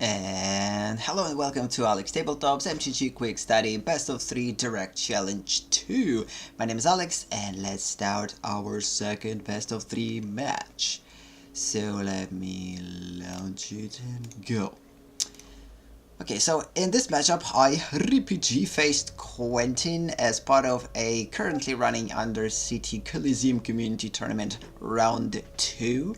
And hello and welcome to AleksTabletops MTG Quick Study Best of 3 Direct Challenge 2. My name is Alex and let's start our second best of 3 match. So let me launch it and go. Okay, so in this matchup RippyG faced Quentin as part of a currently running Undercity Coliseum community tournament round 2.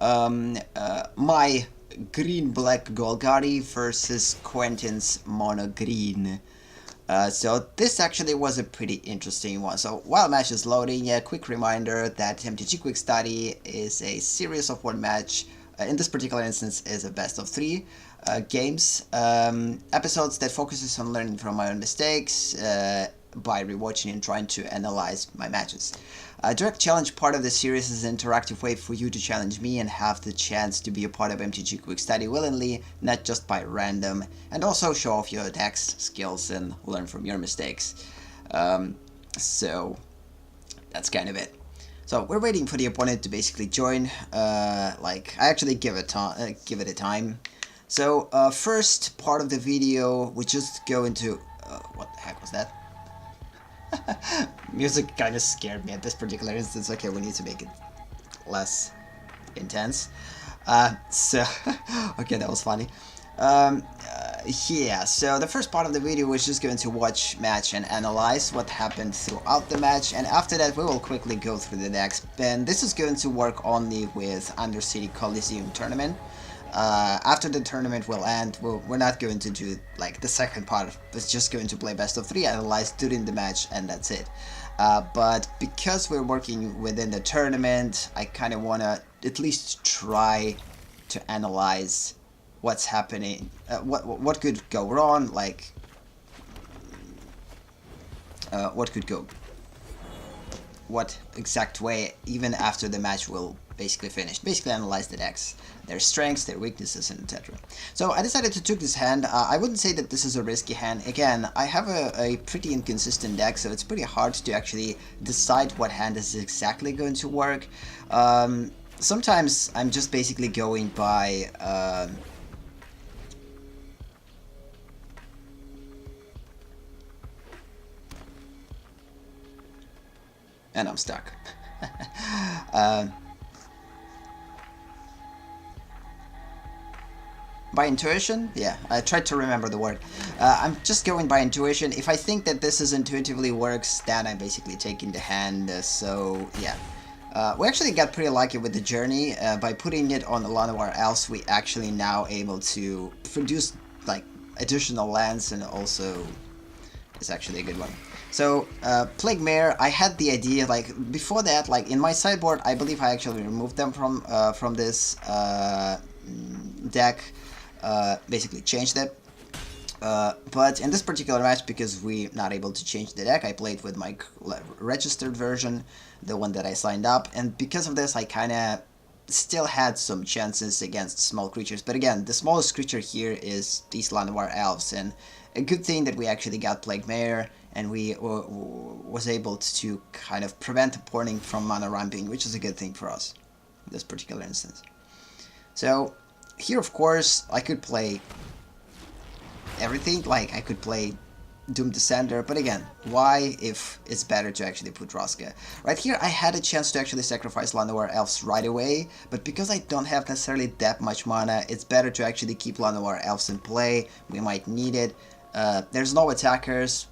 My green-black Golgari versus Quentin's mono-green. So this actually was a pretty interesting one. So while match is loading, a quick reminder that MTG Quick Study is a series of one match. In this particular instance is a best of 3 games, episodes that focuses on learning from my own mistakes by rewatching and trying to analyze my matches. Direct Challenge part of the series is an interactive way for you to challenge me and have the chance to be a part of MTG Quick Study willingly, not just by random, and also show off your decks, skills, and learn from your mistakes. So that's kind of it. So we're waiting for the opponent to basically join. I actually give it a time. So first part of the video, we just go into what the heck was that? Music kind of scared me at this particular instance. Okay, we need to make it less intense. Okay, that was funny. Yeah, so the first part of the video was just going to watch match and analyze what happened throughout the match, and after that we will quickly go through the decks. And this is going to work only with Undercity Coliseum tournament. After the tournament will end, we're not going to do like the second part. It's just going to play best of 3, analyze during the match, and that's it. But because we're working within the tournament, I kind of want to at least try to analyze what's happening, what could go wrong, like what could go, what exact way, even after the match will basically finished. Basically analyze the decks, their strengths, their weaknesses, and etc. So I decided to take this hand. I wouldn't say that this is a risky hand. Again, I have a pretty inconsistent deck, so it's pretty hard to actually decide what hand is exactly going to work. Sometimes I'm just basically going by and I'm stuck. By intuition? Yeah, I tried to remember the word. I'm just going by intuition. If I think that this is intuitively works, then I'm basically taking the hand. So, yeah. We actually got pretty lucky with the journey. By putting it on a lot of our elves, we actually now able to produce like additional lands, and also it's actually a good one. So, Plague Mare, I had the idea, like, before that, like, in my sideboard, I believe I actually removed them from this deck, basically changed it. But in this particular match, because we're not able to change the deck, I played with my registered version, the one that I signed up, and because of this, I kind of still had some chances against small creatures. But again, the smallest creature here is these Llanowar Elves, and a good thing that we actually got Plague Mare, and we was able to kind of prevent opponent from mana ramping, which is a good thing for us in this particular instance. So here, of course, I could play everything. Like, I could play Doom Descender, but again, why if it's better to actually put Roska? Right here, I had a chance to actually sacrifice Llanowar Elves right away, but because I don't have necessarily that much mana, it's better to actually keep Llanowar Elves in play. We might need it. There's no attackers.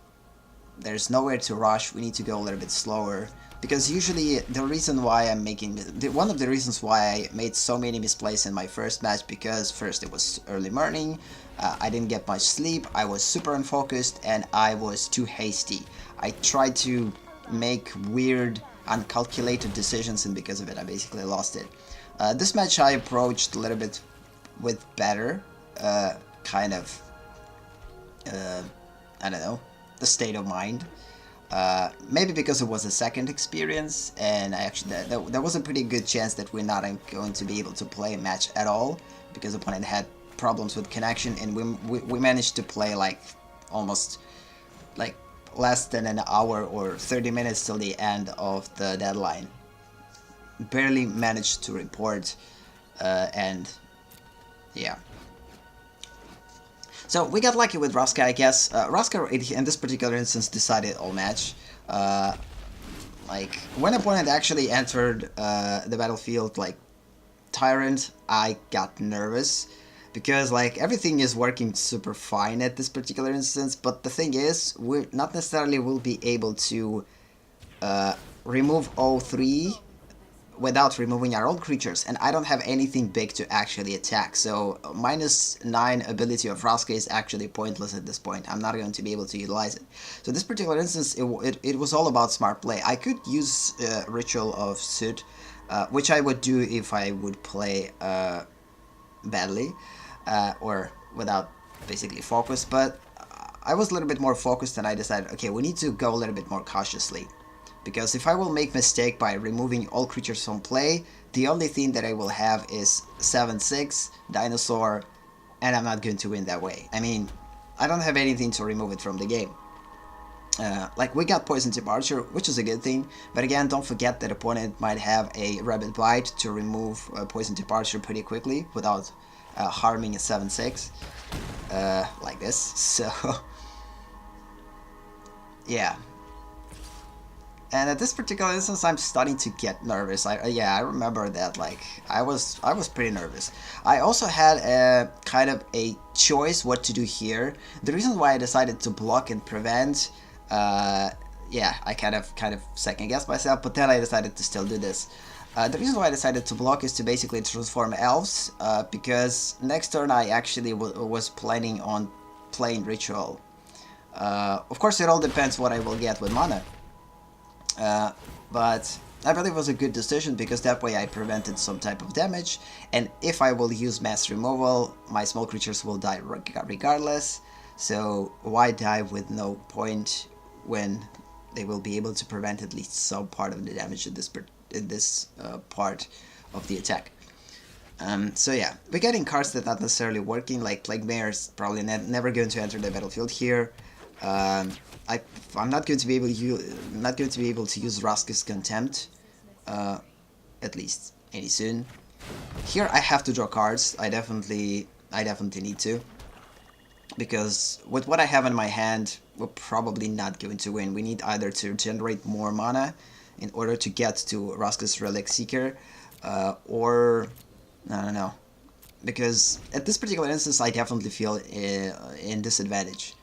There's nowhere to rush. We need to go a little bit slower. Because usually the reason why I'm making... one of the reasons why I made so many misplays in my first match, because first it was early morning, I didn't get much sleep, I was super unfocused, and I was too hasty. I tried to make weird, uncalculated decisions, and because of it I basically lost it. This match I approached a little bit with better, kind of, I don't know, the state of mind. Maybe because it was a second experience, and I actually there was a pretty good chance that we're not going to be able to play a match at all, because the opponent had problems with connection, and we managed to play like almost like less than an hour or 30 minutes till the end of the deadline. Barely managed to report, and yeah. So we got lucky with Raska, I guess. Raska, in this particular instance, decided all match. Like, when opponent actually entered the battlefield, like, Tyrant, I got nervous. Because, like, everything is working super fine at this particular instance, but the thing is, we not necessarily will be able to remove all three without removing our own creatures, and I don't have anything big to actually attack, so -9 ability of Raska is actually pointless at this point. I'm not going to be able to utilize it. So this particular instance, it was all about smart play. I could use Ritual of Soot, which I would do if I would play badly, or without basically focus, but I was a little bit more focused and I decided, okay, we need to go a little bit more cautiously. Because if I will make mistake by removing all creatures from play, the only thing that I will have is 7/6, Dinosaur, and I'm not going to win that way. I mean, I don't have anything to remove it from the game. Like, we got Poison Tip Archer, which is a good thing, but again, don't forget that opponent might have a Rabbit Bite to remove Poison Tip Archer pretty quickly without harming a 7/6, like this, so yeah. And at this particular instance, I'm starting to get nervous. I remember that. Like, I was pretty nervous. I also had a kind of a choice what to do here. The reason why I decided to block and prevent, yeah, I kind of second guessed myself, but then I decided to still do this. The reason why I decided to block is to basically transform elves, because next turn I actually was planning on playing Ritual. Of course, it all depends what I will get with mana. But I believe it was a good decision because that way I prevented some type of damage, and if I will use mass removal, my small creatures will die regardless, so why die with no point when they will be able to prevent at least some part of the damage in this part of the attack. So yeah, we're getting cards that are not necessarily working, like Plague Mare is probably never going to enter the battlefield here. I'm not going to be able to use Raska's Contempt, at least any soon. Here I have to draw cards. I definitely need to, because with what I have in my hand, we're probably not going to win. We need either to generate more mana in order to get to Raska's Relic Seeker, or I don't know, because at this particular instance I definitely feel in disadvantage.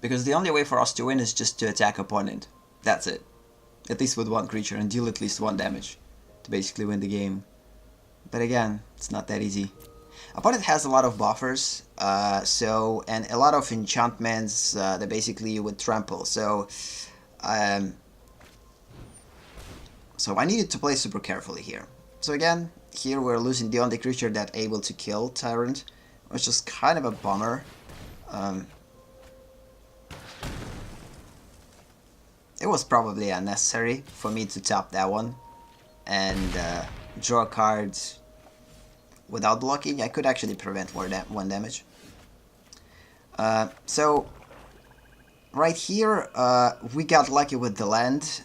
Because the only way for us to win is just to attack opponent. That's it. At least with one creature and deal at least 1 damage to basically win the game. But again, it's not that easy. Opponent has a lot of buffers, and a lot of enchantments that basically would trample. So I needed to play super carefully here. So again, here we're losing the only creature that's able to kill Tyrant, which is kind of a bummer. It was probably unnecessary for me to tap that one and draw cards without blocking. I could actually prevent 1 damage. So right here we got lucky with the land,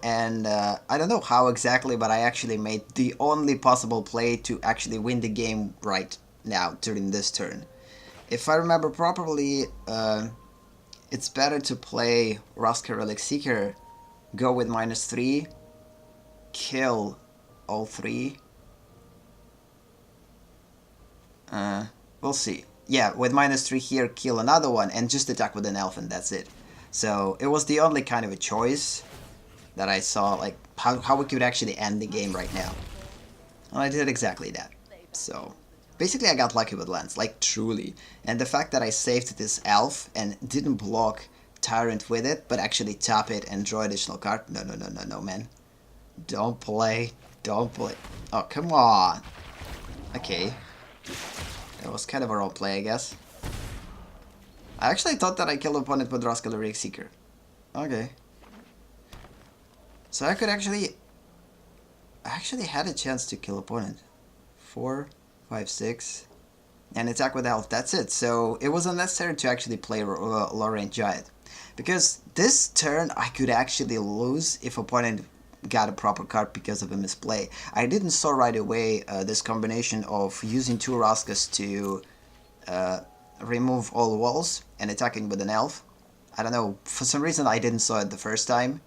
and I don't know how exactly, but I actually made the only possible play to actually win the game right now during this turn. If I remember properly, it's better to play Raska Relic Seeker, go with -3, kill all 3. We'll see. Yeah, with -3 here, kill another one, and just attack with an elf, and that's it. So it was the only kind of a choice that I saw, like how we could actually end the game right now. And I did exactly that. So basically I got lucky with lands, like truly. And the fact that I saved this elf and didn't block Tyrant with it, but actually tap it and draw additional card. No, man. Don't play. Oh, come on. Okay. That was kind of a role play, I guess. I actually thought that I killed opponent with Raska Relic Seeker. Okay. So I actually had a chance to kill opponent. 4, 5, 6, and attack with health. That's it. So it was unnecessary to actually play Low Range Giant, because this turn I could actually lose if opponent got a proper card because of a misplay. I didn't saw right away this combination of using 2 Raskas to remove all walls and attacking with an elf. I don't know, for some reason I didn't saw it the first time.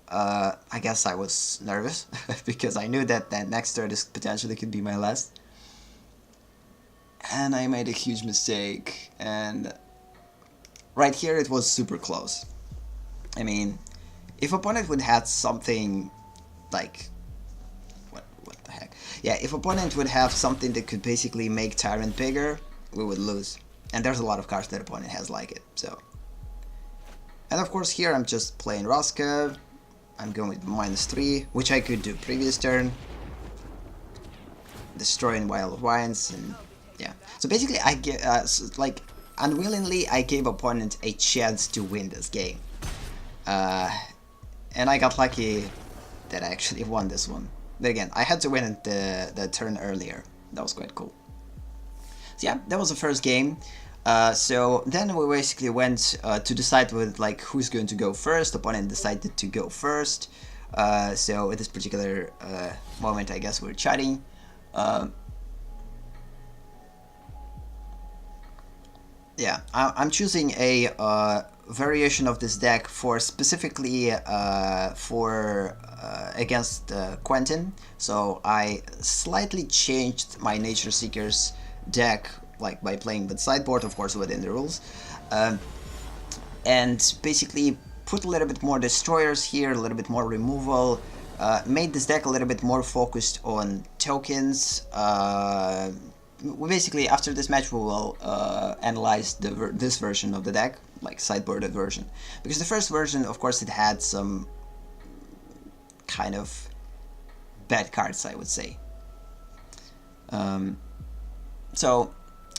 I guess I was nervous because I knew that next turn this potentially could be my last. And I made a huge mistake, and right here it was super close. I mean, if opponent would have something like... What the heck? Yeah, if opponent would have something that could basically make Tyrant bigger, we would lose. And there's a lot of cards that opponent has like it, so... And of course here I'm just playing Raska. I'm going with -3, which I could do previous turn. Destroying Wild Wines, and yeah. So basically I get, like, unwillingly I gave opponent a chance to win this game. And I got lucky that I actually won this one. But again, I had to win it the turn earlier. That was quite cool. So yeah, that was the first game. So then we basically went to decide with like who's going to go first. Opponent decided to go first. So at this particular moment, I guess we're chatting. Yeah, I'm choosing a variation of this deck for specifically against Quentin. So I slightly changed my Nature Seekers deck, like by playing with sideboard, of course within the rules, and basically put a little bit more destroyers here, a little bit more removal, made this deck a little bit more focused on tokens. Basically, after this match, we will analyze this version of the deck, like sideboarded version, because the first version, of course, it had some kind of bad cards, I would say. So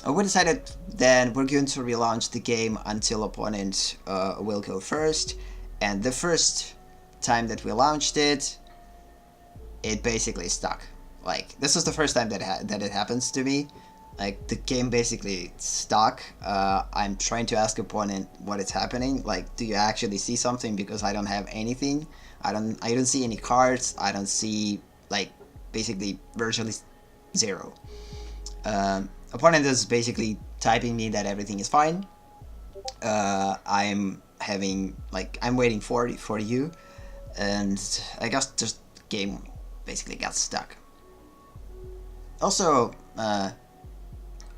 we decided then we're going to relaunch the game until opponent will go first, and the first time that we launched it, it basically stuck. Like, this is the first time that it happens to me. Like, the game basically stuck. I'm trying to ask opponent what is happening. Like, do you actually see something? Because I don't have anything. I don't see any cards. I don't see, like, basically virtually zero. Opponent is basically typing me that everything is fine. I'm waiting for you, and I guess just game basically got stuck. Also,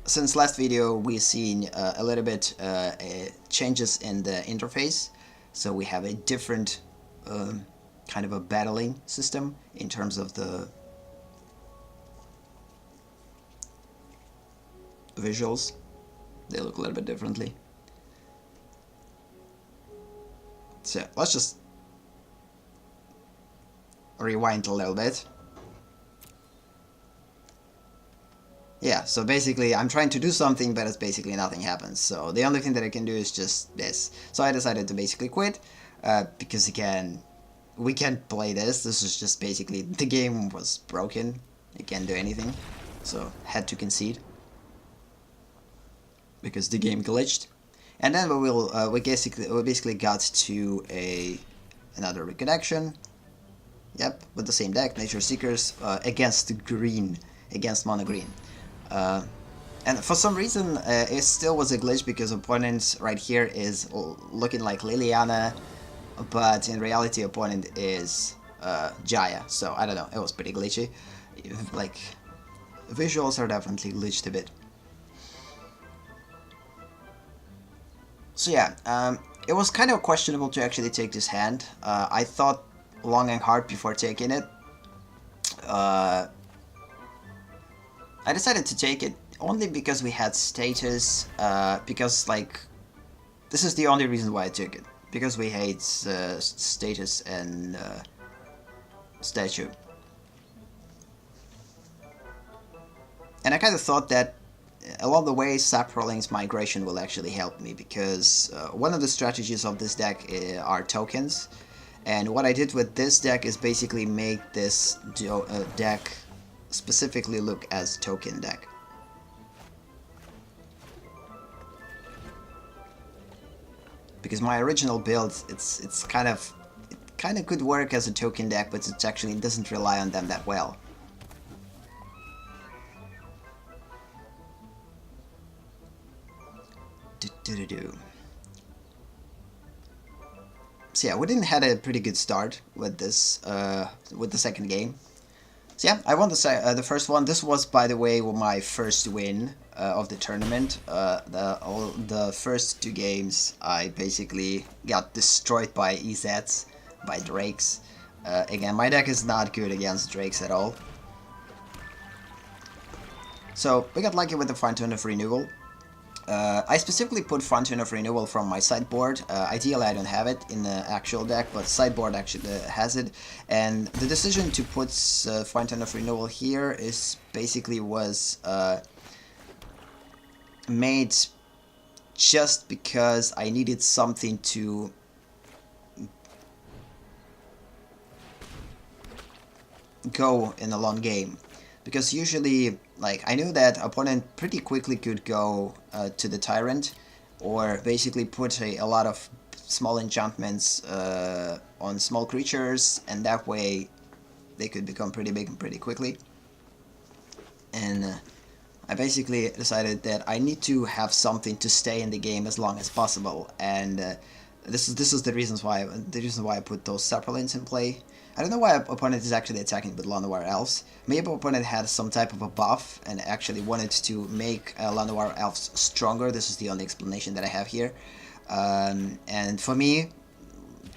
since last video we've seen a little bit changes in the interface, so we have a different kind of a battling system in terms of the visuals. They look a little bit differently. So let's just rewind a little bit. Yeah, so basically I'm trying to do something, but it's basically nothing happens. So the only thing that I can do is just this. So I decided to basically quit, because again, we can't play this. This is just basically, the game was broken. You can't do anything. So had to concede, because the game glitched. And then we basically got to another reconnection. Yep, with the same deck, Nature Seekers, against green, against mono green. And for some reason, it still was a glitch, because opponent right here is looking like Liliana, but in reality opponent is Jaya. So I don't know, it was pretty glitchy. Like, visuals are definitely glitched a bit. So yeah, it was kind of questionable to actually take this hand. I thought long and hard before taking it. I decided to take it only because we had status, because, like, this is the only reason why I took it. Because we hate status and statue. And I kind of thought that along the way, Saproling's migration will actually help me, because one of the strategies of this deck are tokens. And what I did with this deck is basically make this deck specifically look as token deck. Because my original build, it kind kind of could work as a token deck, but it actually doesn't rely on them that well. So yeah, we didn't had a pretty good start with this, with the second game. So yeah, I won the first one. This was, by the way, my first win of the tournament. The first 2 games, I basically got destroyed by EZs, by Drakes. Again, my deck is not good against Drakes at all. So we got lucky with the Fountain of Renewal. I specifically put Fountain of Renewal from my sideboard. Ideally, I don't have it in the actual deck, but sideboard actually has it. And the decision to put Fountain of Renewal here is basically was made just because I needed something to go in a long game. Because usually, like, I knew that opponent pretty quickly could go to the Tyrant, or basically put a lot of small enchantments on small creatures, and that way they could become pretty big pretty quickly. And I basically decided that I need to have something to stay in the game as long as possible, and this is the reason why I put those Saprolines in play. I don't know why opponent is actually attacking with Llanowar Elves. Maybe opponent had some type of a buff and actually wanted to make Llanowar Elves stronger. This is the only explanation that I have here. And for me,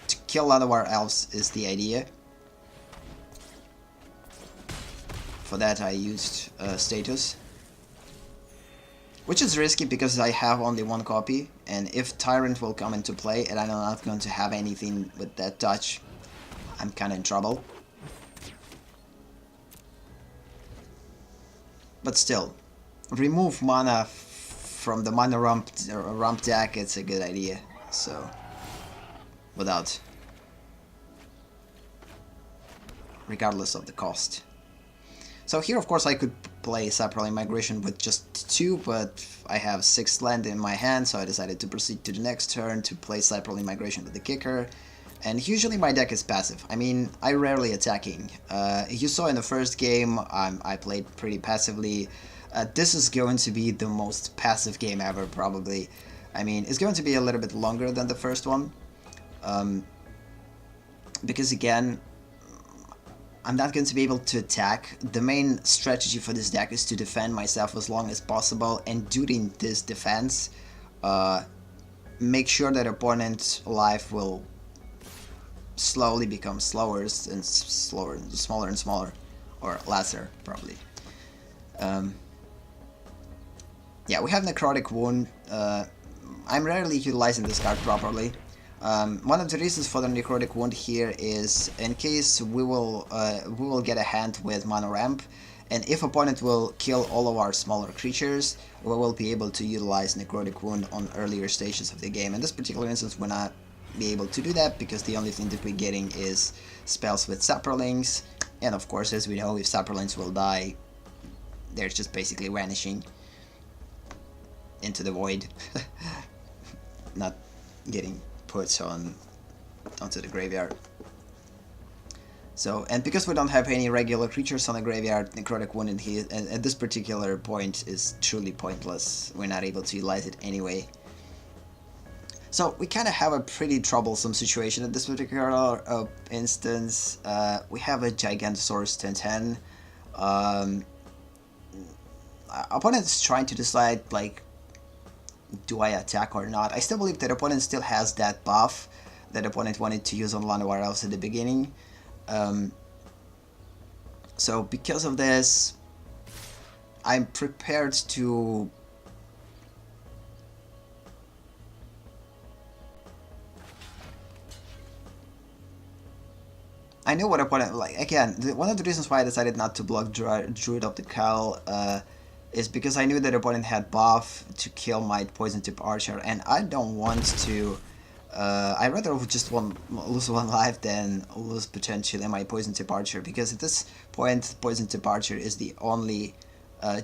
to kill Llanowar Elves is the idea. For that I used Status. Which is risky because I have only 1 copy, and if Tyrant will come into play and I'm not going to have anything with that touch, I'm kind of in trouble. But still, remove mana from the mana rump deck, it's a good idea. So, regardless of the cost. So here, of course, I could play Saproline Migration with just 2, but I have 6 land in my hand, so I decided to proceed to the next turn to play Saproline Migration with the kicker. And usually my deck is passive. I mean, I rarely attacking. You saw in the first game, I played pretty passively. This is going to be the most passive game ever, probably. I mean, it's going to be a little bit longer than the first one. Because again, I'm not going to be able to attack. The main strategy for this deck is to defend myself as long as possible, and during this defense, make sure that opponent's life will slowly become slower and smaller and smaller, or lesser probably. Yeah, we have Necrotic Wound. I'm rarely utilizing this card properly. One of the reasons for the Necrotic Wound here is in case we will get a hand with Mana Ramp, and if opponent will kill all of our smaller creatures, we will be able to utilize Necrotic Wound on earlier stages of the game. In this particular instance, we're not be able to do that because the only thing that we're getting is spells with Saprolings, and of course, as we know, if Saprolings will die, they're just basically vanishing into the void, not getting put onto the graveyard. So, and because we don't have any regular creatures on the graveyard, Necrotic Wound at this particular point is truly pointless. We're not able to utilize it anyway. So we kind of have a pretty troublesome situation at this particular instance. We have a Gigantosaurus 10/10. Opponent's trying to decide, like, do I attack or not? I still believe that opponent still has that buff that opponent wanted to use on Llanowar Elves at the beginning. So because of this, I'm prepared to I knew what opponent, like, again, one of the reasons why I decided not to block Druid of the Cowl is because I knew that opponent had buff to kill my Poison Tip Archer, and I don't want to, I'd rather just lose 1 life than lose potentially my Poison Tip Archer, because at this point, Poison Tip Archer is the only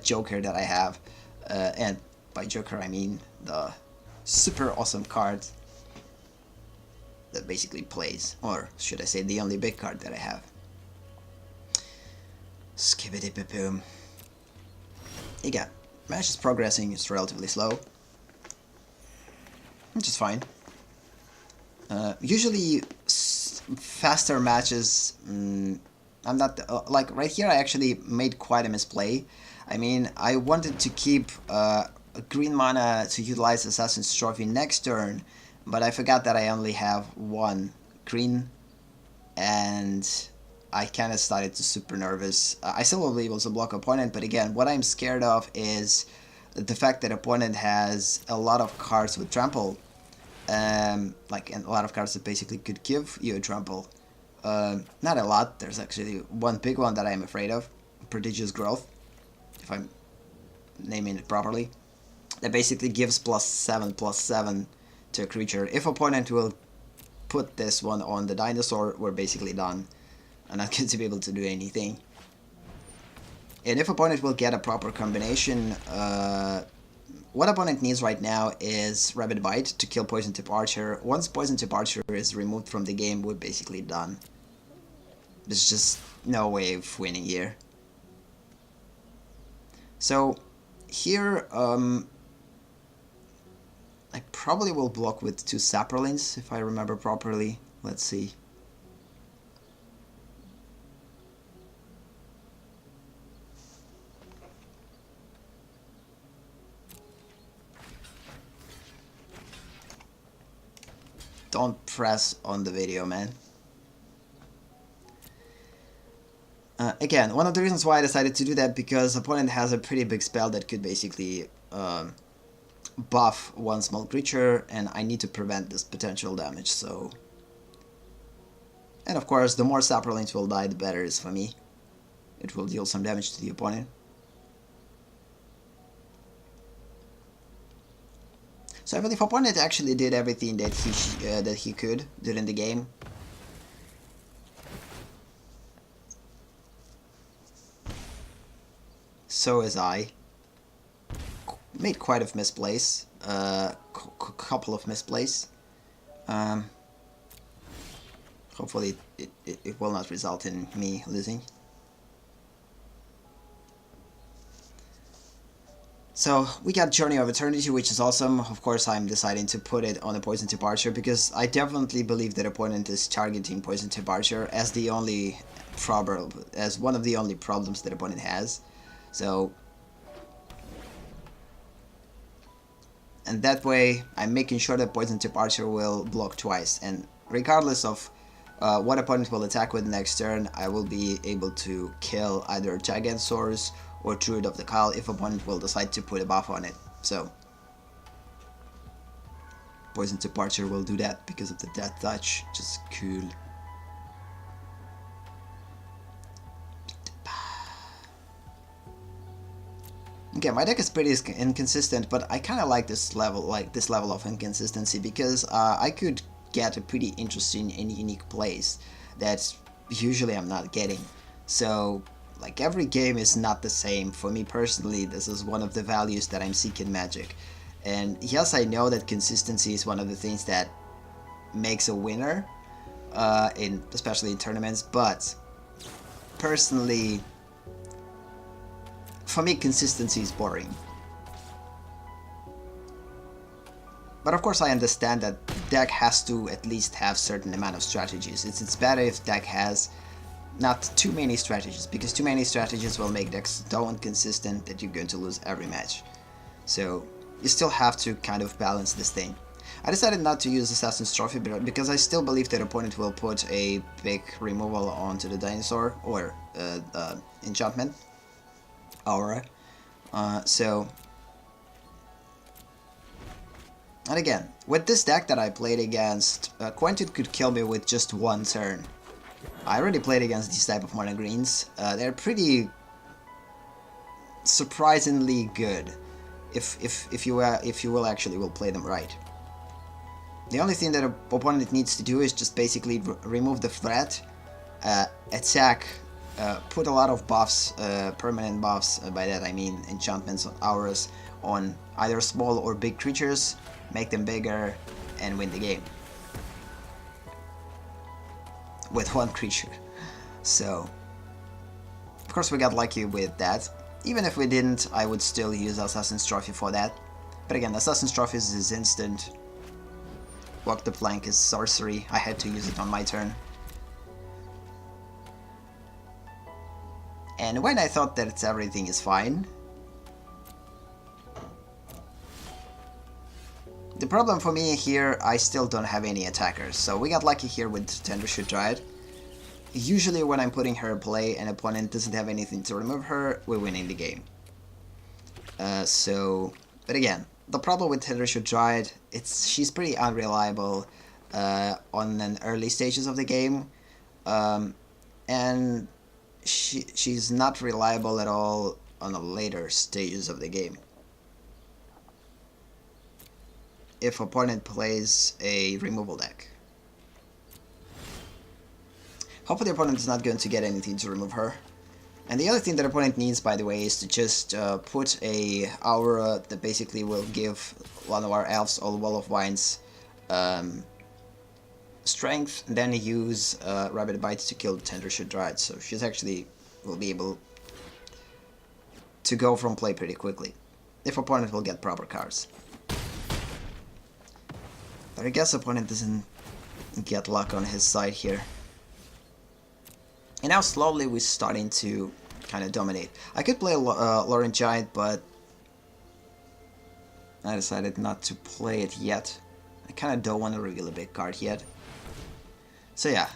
Joker that I have, and by Joker I mean the super awesome card that basically plays, or should I say the only big card that I have. Skibbity-boom. Again, match is progressing, it's relatively slow, which is fine. Usually faster matches, I'm not, like right here I actually made quite a misplay. I mean, I wanted to keep green mana to utilize Assassin's Trophy next turn, but I forgot that I only have one green, and I kind of started to super nervous. I still will be able to block opponent, but again, what I'm scared of is the fact that opponent has a lot of cards with trample. Like a lot of cards that basically could give you a trample. Not a lot, there's actually one big one that I'm afraid of, Prodigious Growth, if I'm naming it properly. That basically gives +7/+7 to a creature. If opponent will put this one on the dinosaur, we're basically done. I'm not going to be able to do anything. And if opponent will get a proper combination, what opponent needs right now is Rabid Bite to kill Poison Tip Archer. Once Poison Tip Archer is removed from the game, we're basically done. There's just no way of winning here. So here, I probably will block with 2 Saprolins, if I remember properly. Let's see. Don't press on the video, man. Again, one of the reasons why I decided to do that, because opponent has a pretty big spell that could basically buff one small creature, and I need to prevent this potential damage, so... And of course, the more Saprolins will die, the better it is for me. It will deal some damage to the opponent. So I believe opponent actually did everything that he could during the game. So is I. Made quite a misplays, couple of misplays. Hopefully it will not result in me losing. So we got Journey of Eternity, which is awesome. Of course, I'm deciding to put it on a Poison Tip Archer because I definitely believe that opponent is targeting Poison Tip Archer as the only problem, as one of the only problems that opponent has. So, and that way, I'm making sure that Poison Tip Archer will block twice, and regardless of what opponent will attack with next turn, I will be able to kill either Gigantosaurus or Druid of the Kyle if opponent will decide to put a buff on it. So, Poison Tip Archer will do that because of the Death Touch, which is cool. Okay, my deck is pretty inconsistent, but I kind of like this level, of inconsistency, because I could get a pretty interesting and unique plays that usually I'm not getting. So, like, every game is not the same. For me personally, this is one of the values that I'm seeking Magic. And yes, I know that consistency is one of the things that makes a winner, especially in tournaments, but personally, for me, consistency is boring. But of course I understand that deck has to at least have certain amount of strategies. It's better if deck has not too many strategies, because too many strategies will make decks so inconsistent that you're going to lose every match. So you still have to kind of balance this thing. I decided not to use Assassin's Trophy because I still believe that opponent will put a big removal onto the dinosaur, or enchantment. Aura. And again, with this deck that I played against, Quentin could kill me with just one turn. I already played against these type of mono greens. They're pretty surprisingly good, if you will actually play them right. The only thing that an opponent needs to do is just basically remove the threat, attack. Put a lot of buffs, permanent buffs, by that I mean enchantments, auras, on either small or big creatures, make them bigger, and win the game. with one creature. So, of course we got lucky with that. Even if we didn't, I would still use Assassin's Trophy for that. But again, Assassin's Trophy is instant. Walk the Plank is sorcery. I had to use it on my turn. And when I thought that everything is fine, the problem for me here, I still don't have any attackers. So we got lucky here with Tendershoot Dryad. Usually when I'm putting her in play and opponent doesn't have anything to remove her, we're winning the game. But again, the problem with Tendershoot Dryad, she's pretty unreliable on an early stages of the game, and she's not reliable at all on the later stages of the game. If opponent plays a removal deck. Hopefully the opponent is not going to get anything to remove her. And the other thing that opponent needs, by the way, is to just put a aura that basically will give one of our elves or Wall of Vines strength, and then use Rabid Bite to kill Tendershoot Dryad. So she's actually will be able to go from play pretty quickly, if opponent will get proper cards. But I guess opponent doesn't get luck on his side here. And now slowly we're starting to kind of dominate. I could play Lauren Giant, but I decided not to play it yet. I kind of don't want to reveal a big card yet. So yeah,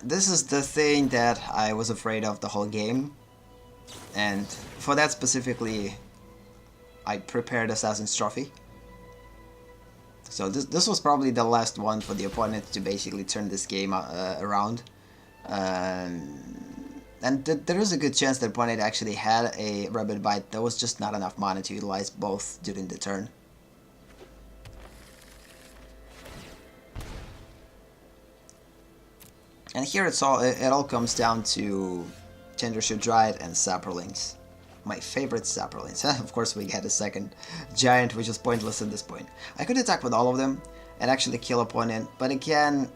this is the thing that I was afraid of the whole game. And for that specifically, I prepared Assassin's Trophy. So this was probably the last one for the opponent to basically turn this game around. And there is a good chance that opponent actually had a Rabid Bite. There was just not enough mana to utilize both during the turn. And here it all comes down to Tendershoot Dryad and Saprolinks. My favorite Saprolinks. Of course we get a second giant, which is pointless at this point. I could attack with all of them and actually kill opponent, but again,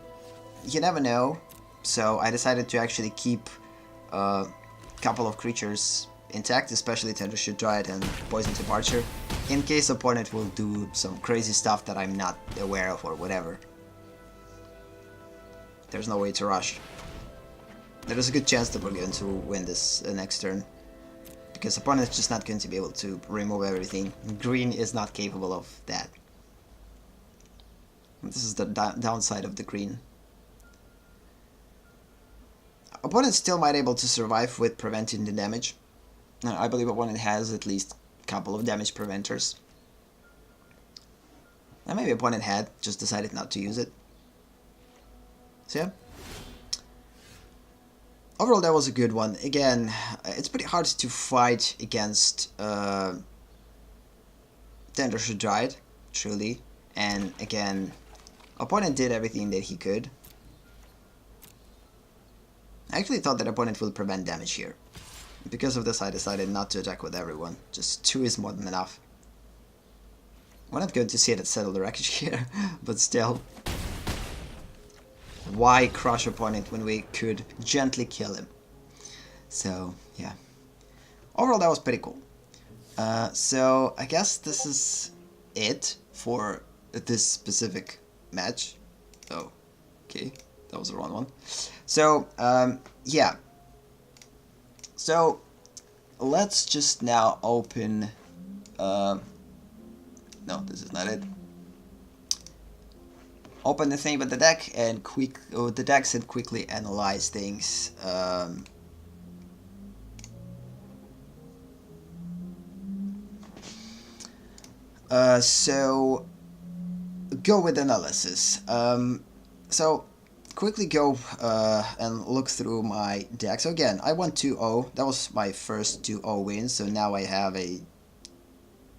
you never know. So I decided to actually keep a couple of creatures intact, especially Tendershoot Dryad and Poison Tip Archer, in case opponent will do some crazy stuff that I'm not aware of or whatever. There's no way to rush. There is a good chance that we're going to win this next turn, because opponent is just not going to be able to remove everything. Green is not capable of that. This is the downside of the green. Opponent still might be able to survive with preventing the damage. I believe opponent has at least a couple of damage preventers. And maybe opponent had, just decided not to use it. So yeah. Overall that was a good one. Again, it's pretty hard to fight against Tendershoot Dryad, truly. And again, opponent did everything that he could. I actually thought that opponent will prevent damage here. Because of this I decided not to attack with everyone. Just 2 is more than enough. We're not going to see it at Settle the Wreckage here, but still. Why crush opponent when we could gently kill him? So, yeah. Overall that was pretty cool. So, I guess this is it for this specific match. Oh, okay. That was the wrong one. So, yeah. So, let's just now open... no, this is not it. Open the thing with the deck and quickly analyze things. So, go with analysis. So, quickly go and look through my deck. So again, I won 2-0. That was my first 2-0 win. So now I have a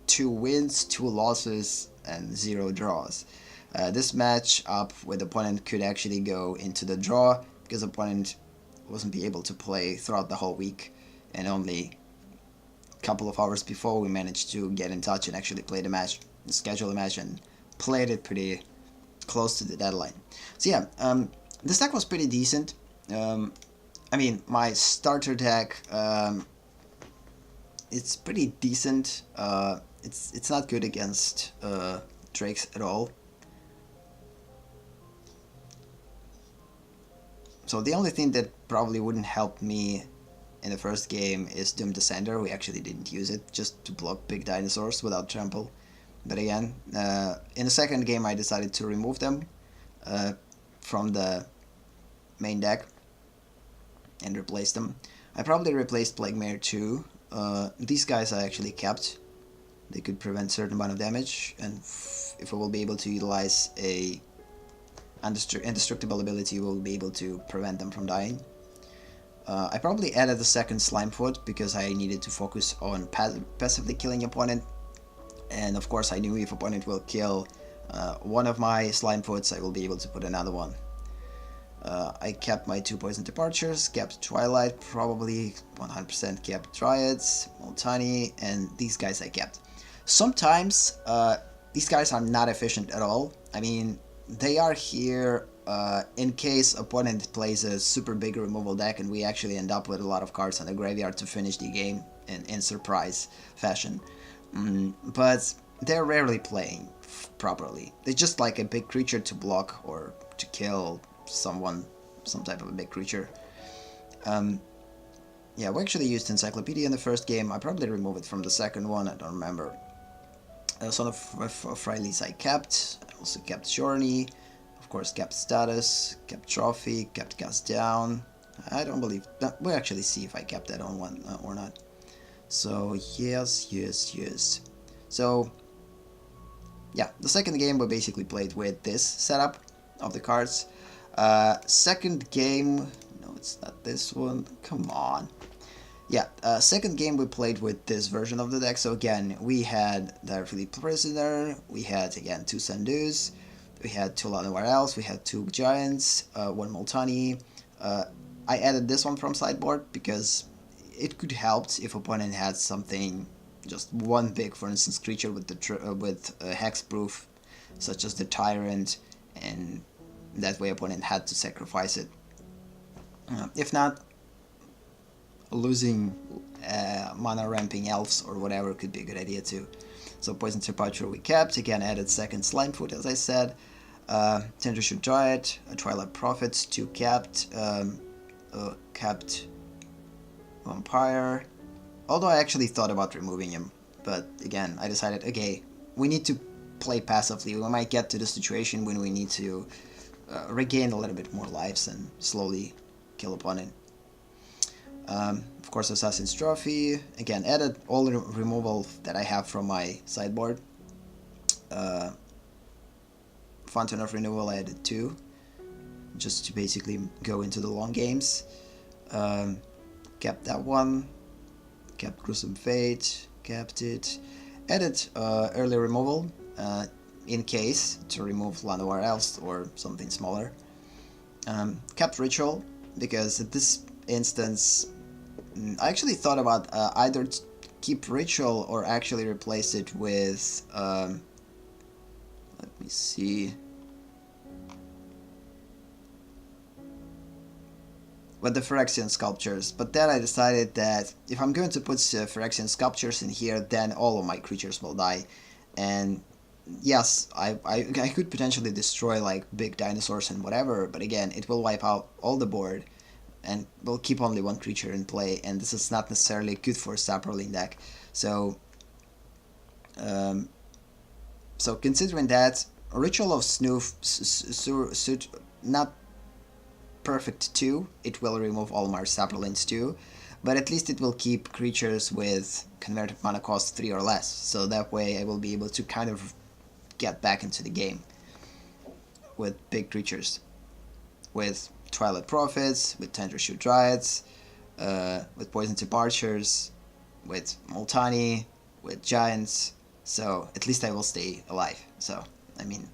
2 wins, 2 losses, and 0 draws. This match up with opponent could actually go into the draw because opponent wasn't be able to play throughout the whole week, and only a couple of hours before we managed to get in touch and actually play the match, schedule the match, and played it pretty close to the deadline. So yeah, this deck was pretty decent. I mean, my starter deck, it's pretty decent. It's not good against Drakes at all. So the only thing that probably wouldn't help me in the first game is Doom Descender. We actually didn't use it, just to block big dinosaurs without trample. But again, in the second game I decided to remove them from the main deck and replace them. I probably replaced Plague Mare too. These guys I actually kept. They could prevent certain amount of damage, and if I will be able to utilize a indestructible ability, we'll be able to prevent them from dying. I probably added the second Slimefoot because I needed to focus on passively killing opponent, and of course I knew if opponent will kill one of my Slimefoots, I will be able to put another one. I kept my 2 Poison Departures, kept Twilight, probably 100% kept Dryads, Multani, and these guys I kept. Sometimes these guys are not efficient at all. I mean, they are here in case opponent plays a super big removal deck and we actually end up with a lot of cards on the graveyard to finish the game in surprise fashion. But they're rarely playing properly. They're just like a big creature to block or to kill someone, some type of a big creature. Yeah, we actually used Encyclopedia in the first game. I probably removed it from the second one, I don't remember. Son of Freylis I kept. I also kept Journey, of course kept Status, kept Trophy, kept Cast Down. I don't believe that. We'll actually see if I kept that on one or not. So yes. So yeah, the second game we basically played with this setup of the cards. Second game, no, it's not this one. Come on. Yeah, second game we played with this version of the deck. So again, we had Direfully Prisoner, we had again 2 Sandus, we had 2 Llanowar Elves, we had 2 Giants, 1 Multani. I added this one from sideboard because it could help if opponent had something, just one big, for instance, creature with the hexproof, such as the Tyrant, and that way opponent had to sacrifice it. If not, losing mana ramping elves or whatever could be a good idea too. So Poison Departure we kept, again added second Slimefoot as I said, Tendershoot Dryad, Twilight Prophet, 2 kept, kept Vampire, although I actually thought about removing him, but again I decided, okay, we need to play passively. We might get to the situation when we need to regain a little bit more lives and slowly kill opponent. Of course, Assassin's Trophy, again added all the removal that I have from my sideboard. Fountain of Renewal I added 2, just to basically go into the long games. Kept that one, kept Gruesome Fate, kept it, added early removal in case to remove Llanowar Elves or something smaller. Kept Ritual because at this instance I actually thought about either keep Ritual or actually replace it with let me see, with the Phyrexian Sculptures, but then I decided that if I'm going to put Phyrexian Sculptures in here, then all of my creatures will die, and yes, I could potentially destroy like big dinosaurs and whatever, but again, it will wipe out all the board and will keep only one creature in play, and this is not necessarily good for a Saproling deck. So, so considering that, Ritual of Snoof suit not perfect too, it will remove all my Saprolings too, but at least it will keep creatures with converted mana cost 3 or less, so that way I will be able to kind of get back into the game with big creatures, with Twilight Prophets, with Tendershoot Dryads, with Poison Departures, with Multani, with Giants, so at least I will stay alive. So, I mean,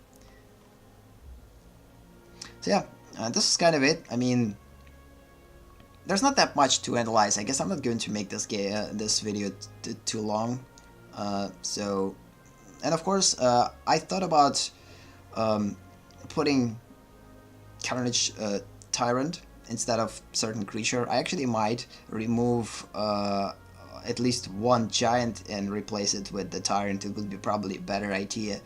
so yeah, this is kind of it. I mean, there's not that much to analyze. I guess I'm not going to make this this video too long. So, and of course, I thought about putting Carnage Tyrant instead of certain creature, I actually might remove at least one giant and replace it with the tyrant. It would be probably a better idea.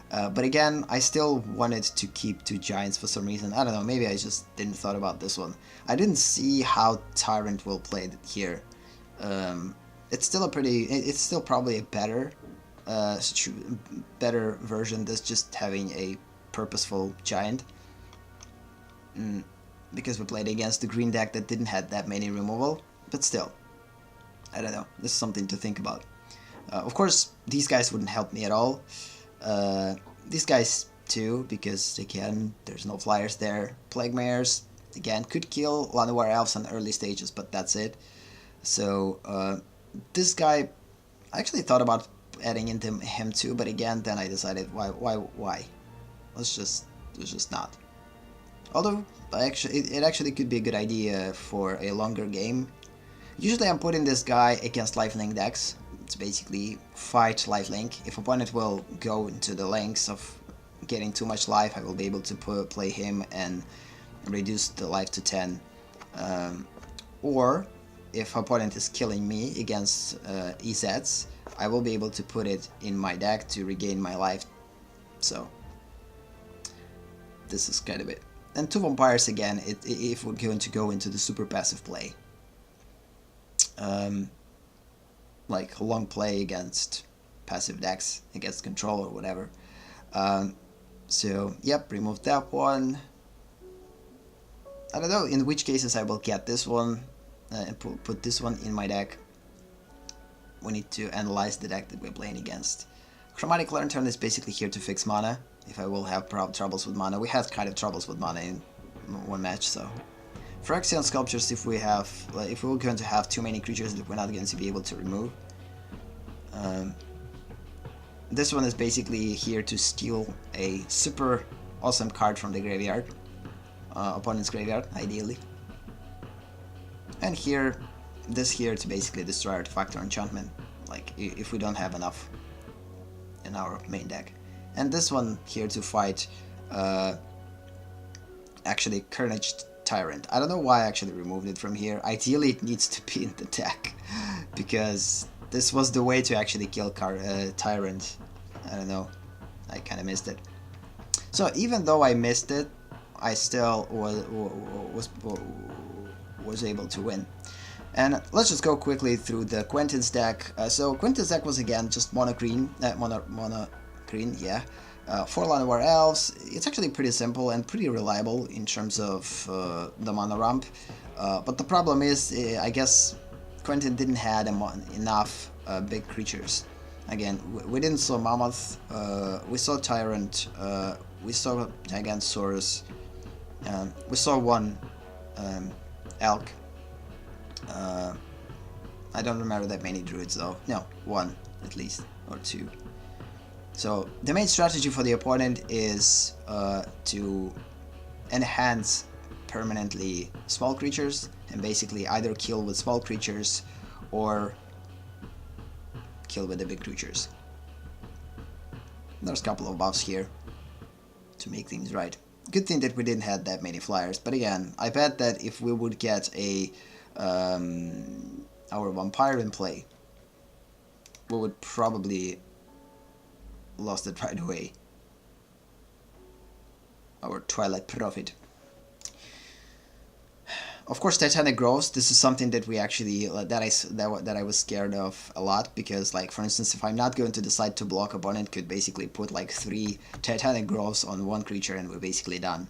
But again, I still wanted to keep 2 giants for some reason. I don't know, maybe I just didn't thought about this one. I didn't see how tyrant will play here. It's still probably a better better version than just having a purposeful giant. Because we played against the green deck that didn't have that many removal, but still, I don't know, this is something to think about. Of course, these guys wouldn't help me at all. These guys too, because again, there's no flyers there. Plague Mares, again, could kill Llanowar Elves on early stages, but that's it. So, this guy, I actually thought about adding into him too, but again, then I decided, why? Let's just not. Although, it actually could be a good idea for a longer game. Usually I'm putting this guy against lifelink decks. It's basically fight lifelink. If opponent will go into the lengths of getting too much life, I will be able to play him and reduce the life to 10. Or, if opponent is killing me against EZs, I will be able to put it in my deck to regain my life. So, this is kind of it. And 2 vampires again, if we're going to go into the super passive play. Like a long play against passive decks, against control or whatever. So, yep, remove that one. I don't know in which cases I will get this one and put this one in my deck. We need to analyze the deck that we're playing against. Chromatic Lantern is basically here to fix mana. If I will have troubles with mana, we had kind of troubles with mana in one match, so. Phyrexian Sculptures, if we're going to have too many creatures that we're not going to be able to remove. This one is basically here to steal a super awesome card from the graveyard, opponent's graveyard, ideally. And here, this here to basically destroy Artifact or Enchantment, like if we don't have enough in our main deck. And this one here to fight, actually Carnage Tyrant. I don't know why I actually removed it from here. Ideally it needs to be in the deck, because this was the way to actually kill Tyrant. I don't know, I kind of missed it. So even though I missed it, I still was able to win. And let's just go quickly through the Quentin's deck. So Quentin's deck was again just mono green, yeah. 4 Llanowar Elves. It's actually pretty simple and pretty reliable in terms of the mana ramp. But the problem is, I guess Quentin didn't have enough big creatures. Again, we didn't saw Mammoth, we saw Tyrant, we saw Gigantosaurus, we saw 1 Elk. I don't remember that many druids though. No, 1 at least, or 2. So the main strategy for the opponent is to enhance permanently small creatures and basically either kill with small creatures or kill with the big creatures. There's a couple of buffs here to make things right. Good thing that we didn't have that many flyers, but again, I bet that if we would get a our vampire in play, we would probably lost it right away. Our Twilight Prophet. Of course, Titanic Growth. This is something that we actually that I was scared of a lot, because, like, for instance, if I'm not going to decide to block, opponent could basically put like 3 Titanic Growths on 1 creature and we're basically done,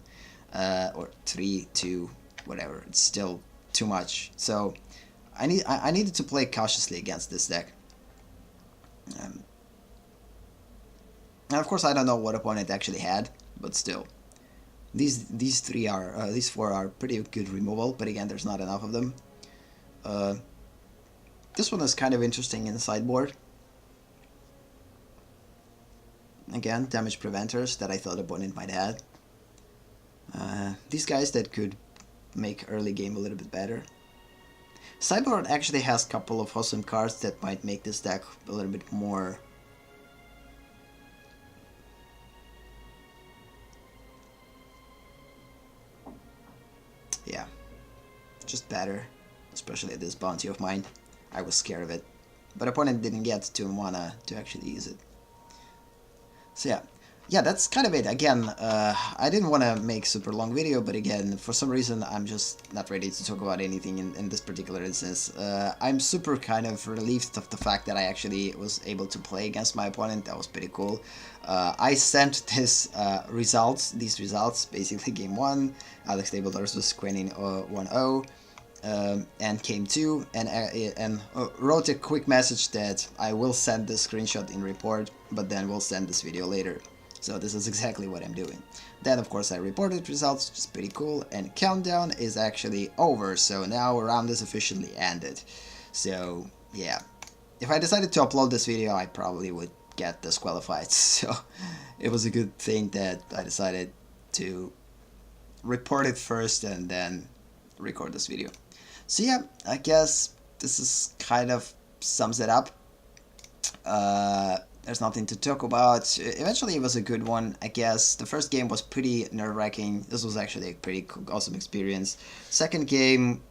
or 3, 2, whatever. It's still too much. So I needed to play cautiously against this deck. And of course, I don't know what opponent actually had, but still. These 4 are pretty good removal, but again, there's not enough of them. This one is kind of interesting in the sideboard. Again, damage preventers that I thought opponent might have. These guys that could make early game a little bit better. Sideboard actually has a couple of awesome cards that might make this deck a little bit more. Yeah, better, especially this bounty of mine. I was scared of it, but opponent didn't get 2 mana to actually use it. So yeah, that's kind of it. Again, I didn't want to make super long video, but again, for some reason, I'm just not ready to talk about anything in this particular instance. I'm super kind of relieved of the fact that I actually was able to play against my opponent. That was pretty cool. I sent these results, basically game 1, AleksTabletops versus Quentin 1-0. And game 2, and wrote a quick message that I will send the screenshot in report, but then we'll send this video later. So this is exactly what I'm doing. Then of course I reported results, which is pretty cool, and countdown is actually over, so now round is officially ended. So yeah, if I decided to upload this video, I probably would get disqualified, so it was a good thing that I decided to report it first and then record this video. So yeah, I guess this is kind of sums it up. There's nothing to talk about. Eventually it was a good one, I guess. The first game was pretty nerve-wracking. This was actually a pretty cool, awesome experience. Second game,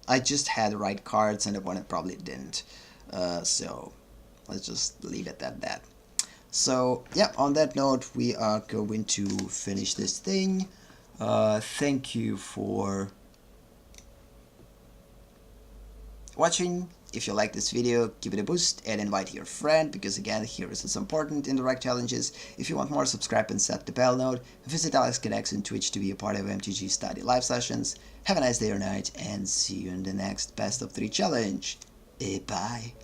I just had the right cards and the opponent probably didn't. So let's just leave it at that. So yeah, on that note, we are going to finish this thing. Thank you for watching. If you like this video, give it a boost and invite your friend, because again, here is what's important in direct challenges. If you want more, subscribe and set the bell note. Visit AleksTabletops on Twitch to be a part of MTG Study live sessions. Have a nice day or night, and see you in the next best of 3 challenge. Bye.